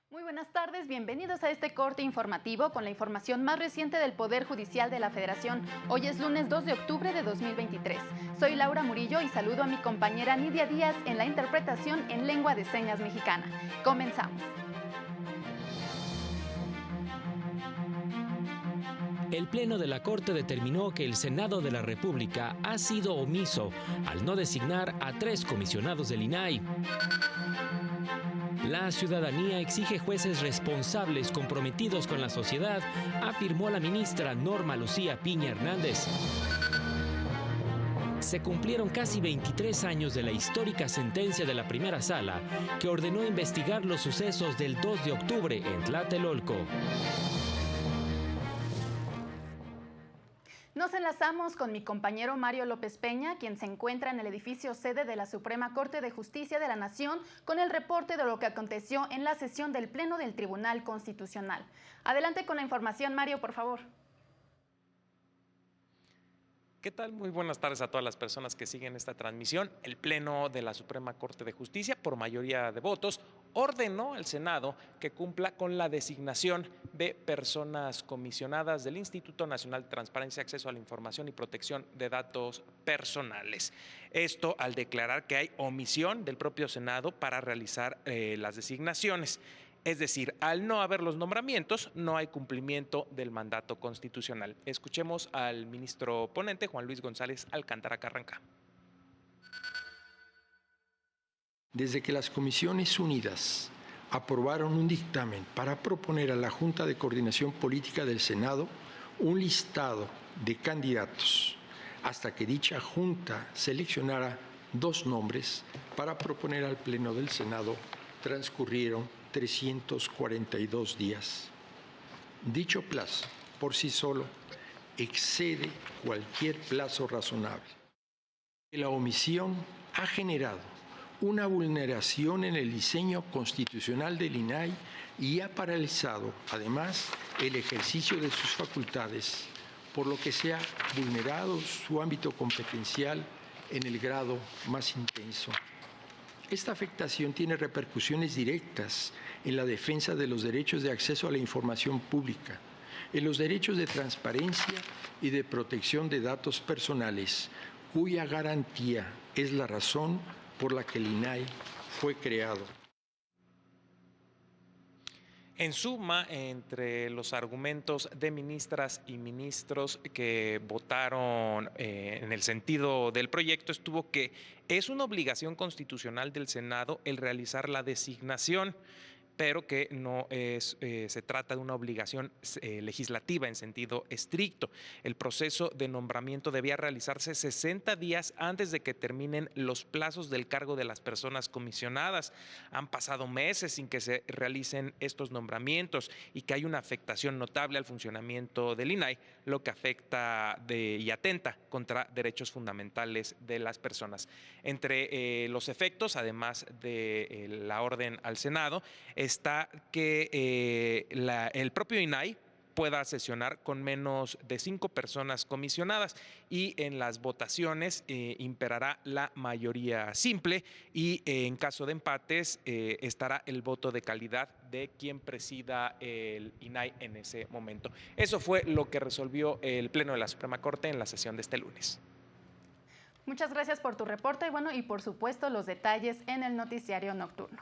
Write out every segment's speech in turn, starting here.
Muy buenas tardes, bienvenidos a este corte informativo con la información más reciente del Poder Judicial de la Federación. Hoy es lunes 2 de octubre de 2023. Soy Laura Murillo y saludo a mi compañera Nidia Díaz en la interpretación en lengua de señas mexicana. Comenzamos. El Pleno de la Corte determinó que el Senado de la República ha sido omiso al no designar a 3 comisionados del INAI. La ciudadanía exige jueces responsables comprometidos con la sociedad, afirmó la ministra Norma Lucía Piña Hernández. Se cumplieron casi 23 años de la histórica sentencia de la primera sala que ordenó investigar los sucesos del 2 de octubre en Tlatelolco. Nos enlazamos con mi compañero Mario López Peña, quien se encuentra en el edificio sede de la Suprema Corte de Justicia de la Nación, con el reporte de lo que aconteció en la sesión del Pleno del Tribunal Constitucional. Adelante con la información, Mario, por favor. ¿Qué tal? Muy buenas tardes a todas las personas que siguen esta transmisión. El Pleno de la Suprema Corte de Justicia, por mayoría de votos, ordenó al Senado que cumpla con la designación de personas comisionadas del Instituto Nacional de Transparencia, Acceso a la Información y Protección de Datos Personales. Esto al declarar que hay omisión del propio Senado para realizar las designaciones. Es decir, al no haber los nombramientos, no hay cumplimiento del mandato constitucional. Escuchemos al ministro ponente, Juan Luis González Alcántara Carranca. Desde que las Comisiones Unidas aprobaron un dictamen para proponer a la Junta de Coordinación Política del Senado un listado de candidatos, hasta que dicha Junta seleccionara 2 nombres para proponer al Pleno del Senado, transcurrieron 342 días. Dicho plazo, por sí solo, excede cualquier plazo razonable. La omisión ha generado una vulneración en el diseño constitucional del INAI y ha paralizado, además, el ejercicio de sus facultades, por lo que se ha vulnerado su ámbito competencial en el grado más intenso. Esta afectación tiene repercusiones directas en la defensa de los derechos de acceso a la información pública, en los derechos de transparencia y de protección de datos personales, cuya garantía es la razón por la que el INAI fue creado. En suma, entre los argumentos de ministras y ministros que votaron en el sentido del proyecto estuvo que es una obligación constitucional del Senado el realizar la designación, pero que no se trata de una obligación legislativa en sentido estricto. El proceso de nombramiento debía realizarse 60 días antes de que terminen los plazos del cargo de las personas comisionadas. Han pasado meses sin que se realicen estos nombramientos y que hay una afectación notable al funcionamiento del INAI, lo que afecta y atenta contra derechos fundamentales de las personas. Entre los efectos, además de la orden al Senado, está que el propio INAI pueda sesionar con menos de 5 personas comisionadas y en las votaciones imperará la mayoría simple y en caso de empates estará el voto de calidad de quien presida el INAI en ese momento. Eso fue lo que resolvió el Pleno de la Suprema Corte en la sesión de este lunes. Muchas gracias por tu reporte y por supuesto los detalles en el noticiario nocturno.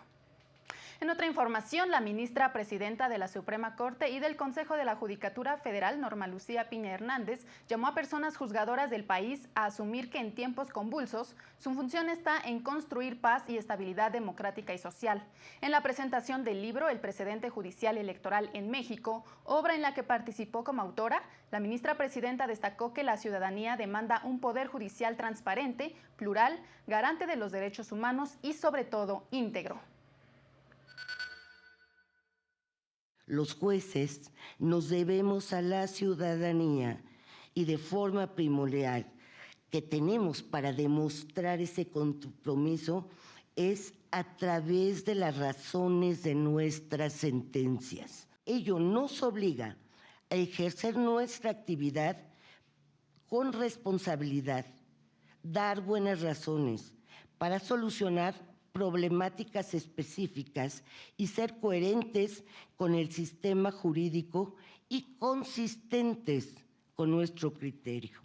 En otra información, la ministra presidenta de la Suprema Corte y del Consejo de la Judicatura Federal, Norma Lucía Piña Hernández, llamó a personas juzgadoras del país a asumir que en tiempos convulsos su función está en construir paz y estabilidad democrática y social. En la presentación del libro El precedente judicial electoral en México, obra en la que participó como autora, la ministra presidenta destacó que la ciudadanía demanda un poder judicial transparente, plural, garante de los derechos humanos y sobre todo íntegro. Los jueces nos debemos a la ciudadanía y de forma primordial que tenemos para demostrar ese compromiso es a través de las razones de nuestras sentencias. Ello nos obliga a ejercer nuestra actividad con responsabilidad, dar buenas razones para solucionar problemáticas específicas y ser coherentes con el sistema jurídico y consistentes con nuestro criterio.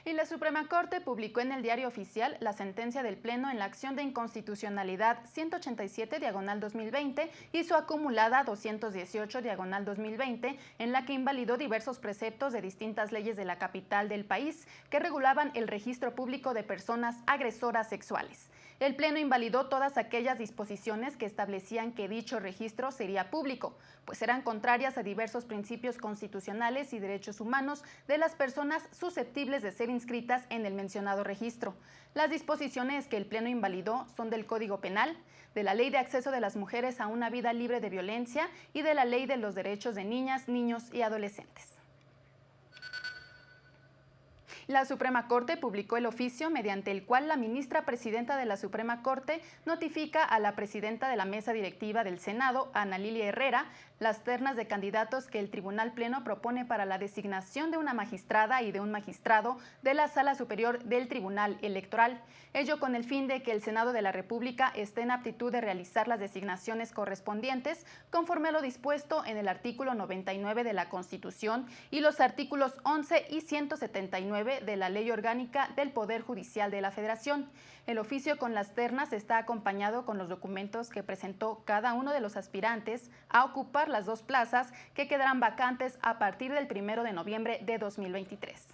Y la Suprema Corte publicó en el Diario Oficial la sentencia del Pleno en la acción de inconstitucionalidad 187/2020 y su acumulada 218/2020, en la que invalidó diversos preceptos de distintas leyes de la capital del país que regulaban el registro público de personas agresoras sexuales. El Pleno invalidó todas aquellas disposiciones que establecían que dicho registro sería público, pues eran contrarias a diversos principios constitucionales y derechos humanos de las personas susceptibles de ser inscritas en el mencionado registro. Las disposiciones que el Pleno invalidó son del Código Penal, de la Ley de Acceso de las Mujeres a una Vida Libre de Violencia y de la Ley de los Derechos de Niñas, Niños y Adolescentes. La Suprema Corte publicó el oficio mediante el cual la ministra presidenta de la Suprema Corte notifica a la presidenta de la mesa directiva del Senado, Ana Lilia Herrera, las ternas de candidatos que el Tribunal Pleno propone para la designación de una magistrada y de un magistrado de la Sala Superior del Tribunal Electoral. Ello con el fin de que el Senado de la República esté en aptitud de realizar las designaciones correspondientes conforme a lo dispuesto en el artículo 99 de la Constitución y los artículos 11 y 179 de la Ley Orgánica del Poder Judicial de la Federación. El oficio con las ternas está acompañado con los documentos que presentó cada uno de los aspirantes a ocupar las dos plazas que quedarán vacantes a partir del 1 de noviembre de 2023.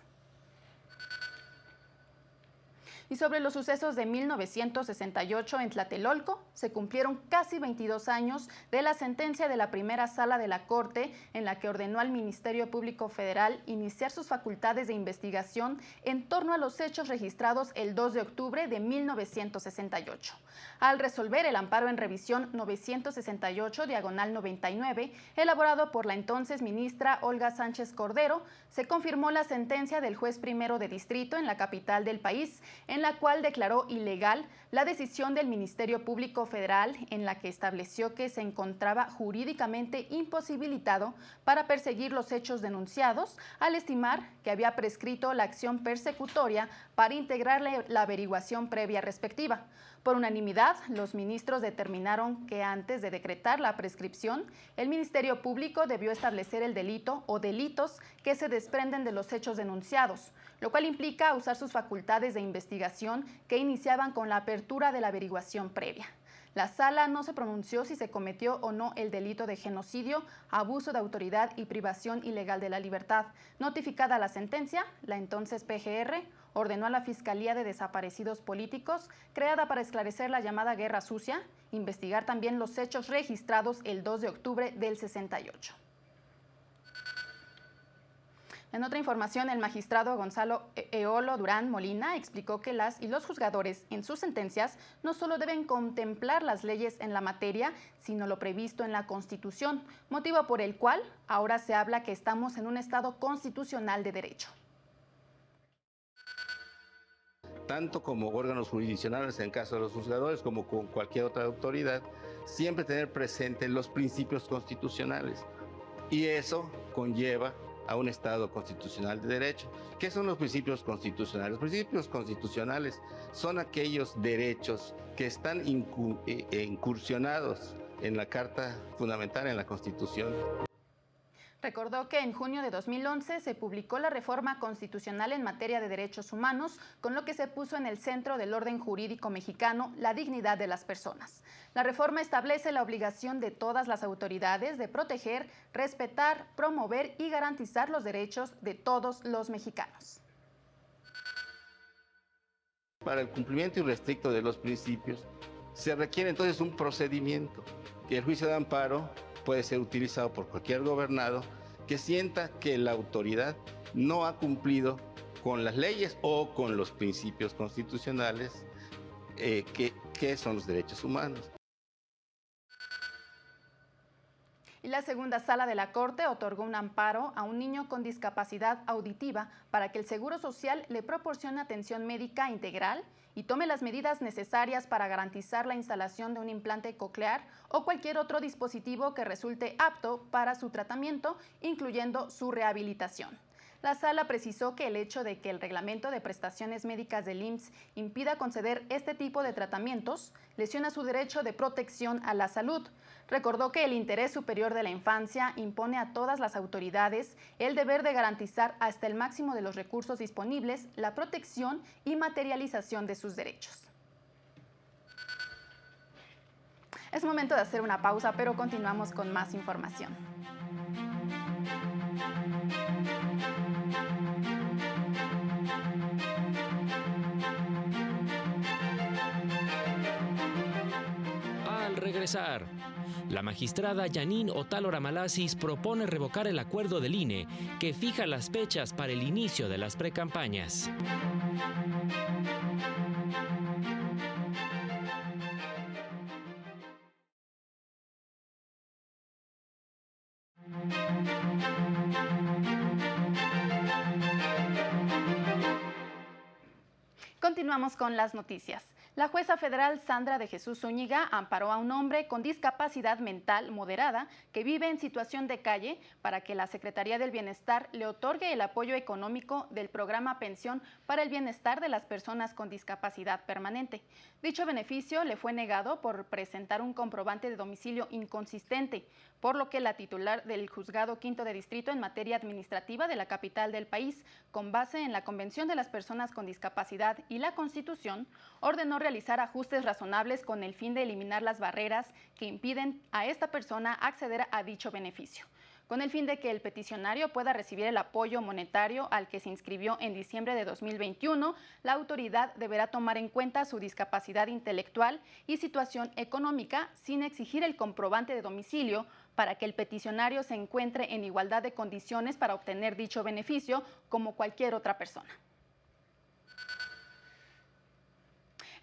Y sobre los sucesos de 1968 en Tlatelolco, se cumplieron casi 22 años de la sentencia de la primera sala de la Corte en la que ordenó al Ministerio Público Federal iniciar sus facultades de investigación en torno a los hechos registrados el 2 de octubre de 1968. Al resolver el amparo en revisión 968/99, elaborado por la entonces ministra Olga Sánchez Cordero, se confirmó la sentencia del juez primero de distrito en la capital del país, en la cual declaró ilegal la decisión del Ministerio Público Federal en la que estableció que se encontraba jurídicamente imposibilitado para perseguir los hechos denunciados, al estimar que había prescrito la acción persecutoria para integrar la averiguación previa respectiva. Por unanimidad, los ministros determinaron que antes de decretar la prescripción, el Ministerio Público debió establecer el delito o delitos que se desprenden de los hechos denunciados, lo cual implica usar sus facultades de investigación que iniciaban con la apertura de la averiguación previa. La sala no se pronunció si se cometió o no el delito de genocidio, abuso de autoridad y privación ilegal de la libertad. Notificada la sentencia, la entonces PGR ordenó a la Fiscalía de Desaparecidos Políticos, creada para esclarecer la llamada Guerra Sucia, investigar también los hechos registrados el 2 de octubre del 68. En otra información, el magistrado Gonzalo Eolo Durán Molina explicó que las y los juzgadores en sus sentencias no solo deben contemplar las leyes en la materia, sino lo previsto en la Constitución, motivo por el cual ahora se habla que estamos en un Estado constitucional de derecho. Tanto como órganos jurisdiccionales en caso de los juzgadores como con cualquier otra autoridad, siempre tener presente los principios constitucionales. Y eso conlleva a un Estado constitucional de derecho. ¿Qué son los principios constitucionales? Los principios constitucionales son aquellos derechos que están incursionados en la Carta Fundamental, en la Constitución. Recordó que en junio de 2011 se publicó la reforma constitucional en materia de derechos humanos, con lo que se puso en el centro del orden jurídico mexicano la dignidad de las personas. La reforma establece la obligación de todas las autoridades de proteger, respetar, promover y garantizar los derechos de todos los mexicanos. Para el cumplimiento irrestricto de los principios, se requiere entonces un procedimiento. Y el juicio de amparo puede ser utilizado por cualquier gobernado que sienta que la autoridad no ha cumplido con las leyes o con los principios constitucionales que son los derechos humanos. Y la segunda sala de la Corte otorgó un amparo a un niño con discapacidad auditiva para que el Seguro Social le proporcione atención médica integral y tome las medidas necesarias para garantizar la instalación de un implante coclear o cualquier otro dispositivo que resulte apto para su tratamiento, incluyendo su rehabilitación. La sala precisó que el hecho de que el reglamento de prestaciones médicas del IMSS impida conceder este tipo de tratamientos lesiona su derecho de protección a la salud. Recordó que el interés superior de la infancia impone a todas las autoridades el deber de garantizar hasta el máximo de los recursos disponibles la protección y materialización de sus derechos. Es momento de hacer una pausa, pero continuamos con más información. Al regresar, la magistrada Yanine Otálora Malasis propone revocar el acuerdo del INE que fija las fechas para el inicio de las precampañas. Continuamos con las noticias. La jueza federal Sandra de Jesús Zúñiga amparó a un hombre con discapacidad mental moderada que vive en situación de calle para que la Secretaría del Bienestar le otorgue el apoyo económico del programa Pensión para el Bienestar de las Personas con Discapacidad Permanente. Dicho beneficio le fue negado por presentar un comprobante de domicilio inconsistente, por lo que la titular del Juzgado Quinto de Distrito en materia administrativa de la capital del país, con base en la Convención de las Personas con Discapacidad y la Constitución, ordenó realizar ajustes razonables con el fin de eliminar las barreras que impiden a esta persona acceder a dicho beneficio, con el fin de que el peticionario pueda recibir el apoyo monetario al que se inscribió en diciembre de 2021, la autoridad deberá tomar en cuenta su discapacidad intelectual y situación económica sin exigir el comprobante de domicilio para que el peticionario se encuentre en igualdad de condiciones para obtener dicho beneficio como cualquier otra persona.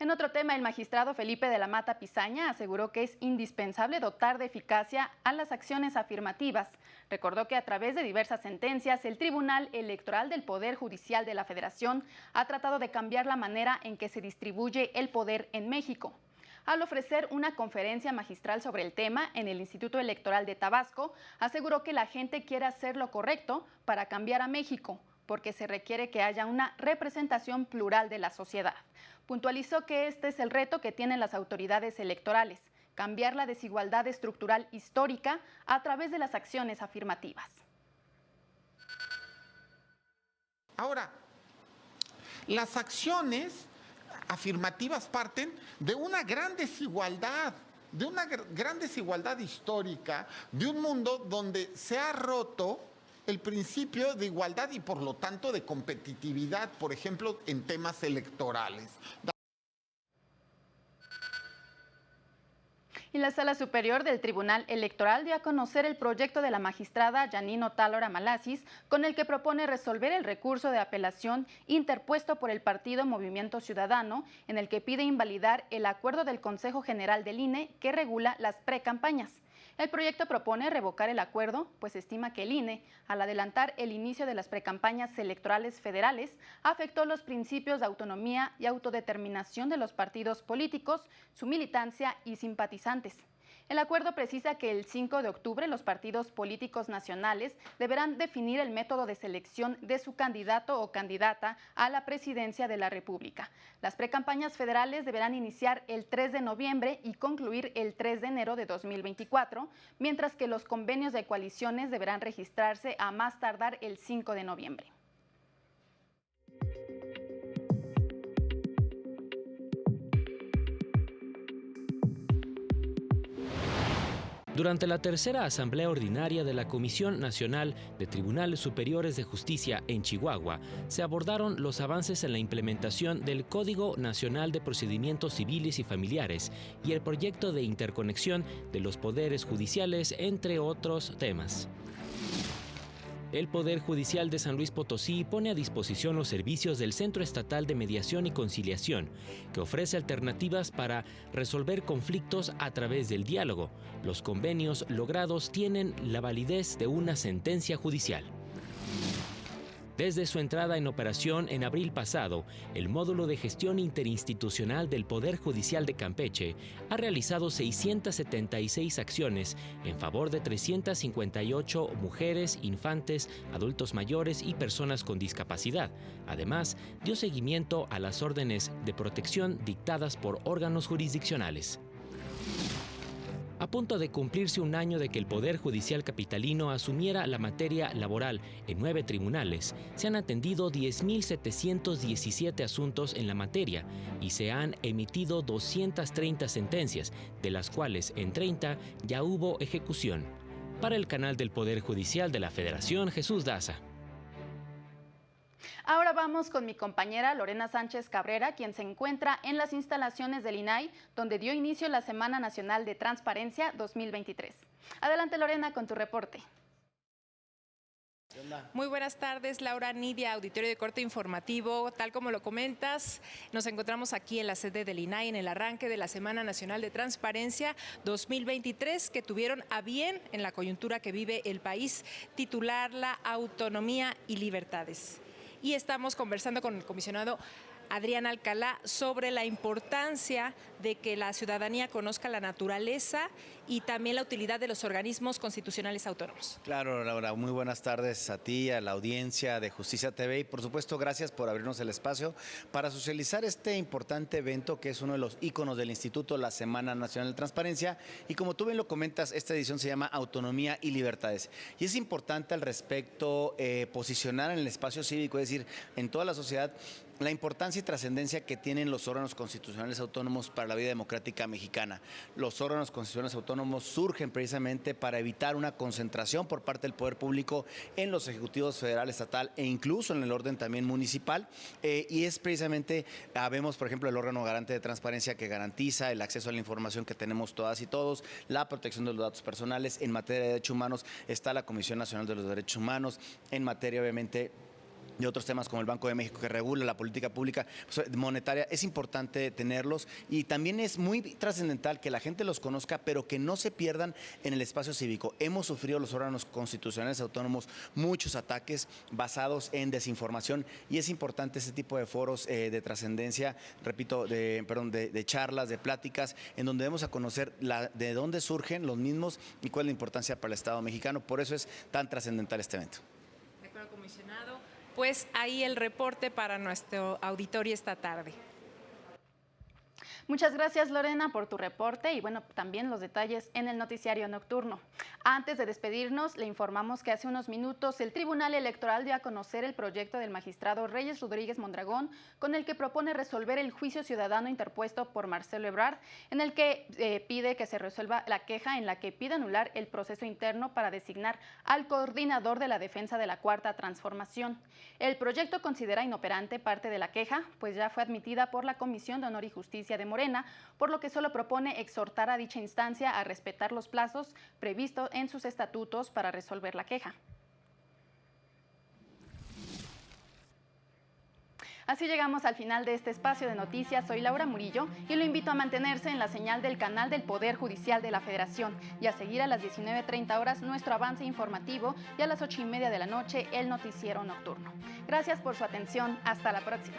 En otro tema, el magistrado Felipe de la Mata Pizaña aseguró que es indispensable dotar de eficacia a las acciones afirmativas. Recordó que a través de diversas sentencias, el Tribunal Electoral del Poder Judicial de la Federación ha tratado de cambiar la manera en que se distribuye el poder en México. Al ofrecer una conferencia magistral sobre el tema en el Instituto Electoral de Tabasco, aseguró que la gente quiere hacer lo correcto para cambiar a México, porque se requiere que haya una representación plural de la sociedad. Puntualizó que este es el reto que tienen las autoridades electorales, cambiar la desigualdad estructural histórica a través de las acciones afirmativas. Ahora, las acciones afirmativas parten de una gran desigualdad, histórica, de un mundo donde se ha roto el principio de igualdad y por lo tanto de competitividad, por ejemplo, en temas electorales. Y la Sala Superior del Tribunal Electoral dio a conocer el proyecto de la magistrada Yanine Otálora Malasis, con el que propone resolver el recurso de apelación interpuesto por el partido Movimiento Ciudadano, en el que pide invalidar el acuerdo del Consejo General del INE que regula las precampañas. El proyecto propone revocar el acuerdo, pues estima que el INE, al adelantar el inicio de las precampañas electorales federales, afectó los principios de autonomía y autodeterminación de los partidos políticos, su militancia y simpatizantes. El acuerdo precisa que el 5 de octubre los partidos políticos nacionales deberán definir el método de selección de su candidato o candidata a la presidencia de la República. Las precampañas federales deberán iniciar el 3 de noviembre y concluir el 3 de enero de 2024, mientras que los convenios de coaliciones deberán registrarse a más tardar el 5 de noviembre. Durante la tercera Asamblea Ordinaria de la Comisión Nacional de Tribunales Superiores de Justicia en Chihuahua, se abordaron los avances en la implementación del Código Nacional de Procedimientos Civiles y Familiares y el proyecto de interconexión de los poderes judiciales, entre otros temas. El Poder Judicial de San Luis Potosí pone a disposición los servicios del Centro Estatal de Mediación y Conciliación, que ofrece alternativas para resolver conflictos a través del diálogo. Los convenios logrados tienen la validez de una sentencia judicial. Desde su entrada en operación en abril pasado, el Módulo de Gestión Interinstitucional del Poder Judicial de Campeche ha realizado 676 acciones en favor de 358 mujeres, infantes, adultos mayores y personas con discapacidad. Además, dio seguimiento a las órdenes de protección dictadas por órganos jurisdiccionales. A punto de cumplirse un año de que el Poder Judicial capitalino asumiera la materia laboral en 9 tribunales, se han atendido 10.717 asuntos en la materia y se han emitido 230 sentencias, de las cuales en 30 ya hubo ejecución. Para el canal del Poder Judicial de la Federación, Jesús Daza. Ahora vamos con mi compañera Lorena Sánchez Cabrera, quien se encuentra en las instalaciones del INAI, donde dio inicio la Semana Nacional de Transparencia 2023. Adelante, Lorena, con tu reporte. Muy buenas tardes, Laura, Nidia, auditorio de corte informativo. Tal como lo comentas, nos encontramos aquí en la sede del INAI en el arranque de la Semana Nacional de Transparencia 2023, que tuvieron a bien, en la coyuntura que vive el país, titularla Autonomía y Libertades. Y estamos conversando con el comisionado Adrián Alcalá sobre la importancia de que la ciudadanía conozca la naturaleza y también la utilidad de los organismos constitucionales autónomos. Claro, Laura, muy buenas tardes a ti, a la audiencia de Justicia TV y por supuesto gracias por abrirnos el espacio para socializar este importante evento que es uno de los íconos del Instituto, la Semana Nacional de Transparencia, y como tú bien lo comentas, esta edición se llama Autonomía y Libertades. Y es importante al respecto posicionar en el espacio cívico, es decir, en toda la sociedad, la importancia y trascendencia que tienen los órganos constitucionales autónomos para la vida democrática mexicana. Los órganos constitucionales autónomos surgen precisamente para evitar una concentración por parte del poder público en los ejecutivos federal, estatal e incluso en el orden también municipal. Y es precisamente, vemos por ejemplo el órgano garante de transparencia que garantiza el acceso a la información que tenemos todas y todos, la protección de los datos personales. En materia de derechos humanos está la Comisión Nacional de los Derechos Humanos, en materia obviamente de otros temas como el Banco de México que regula la política pública monetaria. Es importante tenerlos y también es muy trascendental que la gente los conozca, pero que no se pierdan en el espacio cívico. Hemos sufrido los órganos constitucionales autónomos muchos ataques basados en desinformación y es importante ese tipo de foros de trascendencia, repito, de charlas, de pláticas, en donde debemos a conocer de dónde surgen los mismos y cuál es la importancia para el Estado mexicano. Por eso es tan trascendental este evento. De acuerdo, comisionado. Pues ahí el reporte para nuestro auditorio esta tarde. Muchas gracias, Lorena, por tu reporte y bueno, también los detalles en el noticiario nocturno. Antes de despedirnos, le informamos que hace unos minutos el Tribunal Electoral dio a conocer el proyecto del magistrado Reyes Rodríguez Mondragón, con el que propone resolver el juicio ciudadano interpuesto por Marcelo Ebrard, en el que pide que se resuelva la queja en la que pide anular el proceso interno para designar al coordinador de la defensa de la Cuarta Transformación. El proyecto considera inoperante parte de la queja, pues ya fue admitida por la Comisión de Honor y Justicia de Morena, por lo que solo propone exhortar a dicha instancia a respetar los plazos previstos en sus estatutos para resolver la queja. Así llegamos al final de este espacio de noticias. Soy Laura Murillo y lo invito a mantenerse en la señal del canal del Poder Judicial de la Federación y a seguir a las 19:30 horas nuestro avance informativo y a las 8:30 de la noche el noticiero nocturno. Gracias por su atención. Hasta la próxima.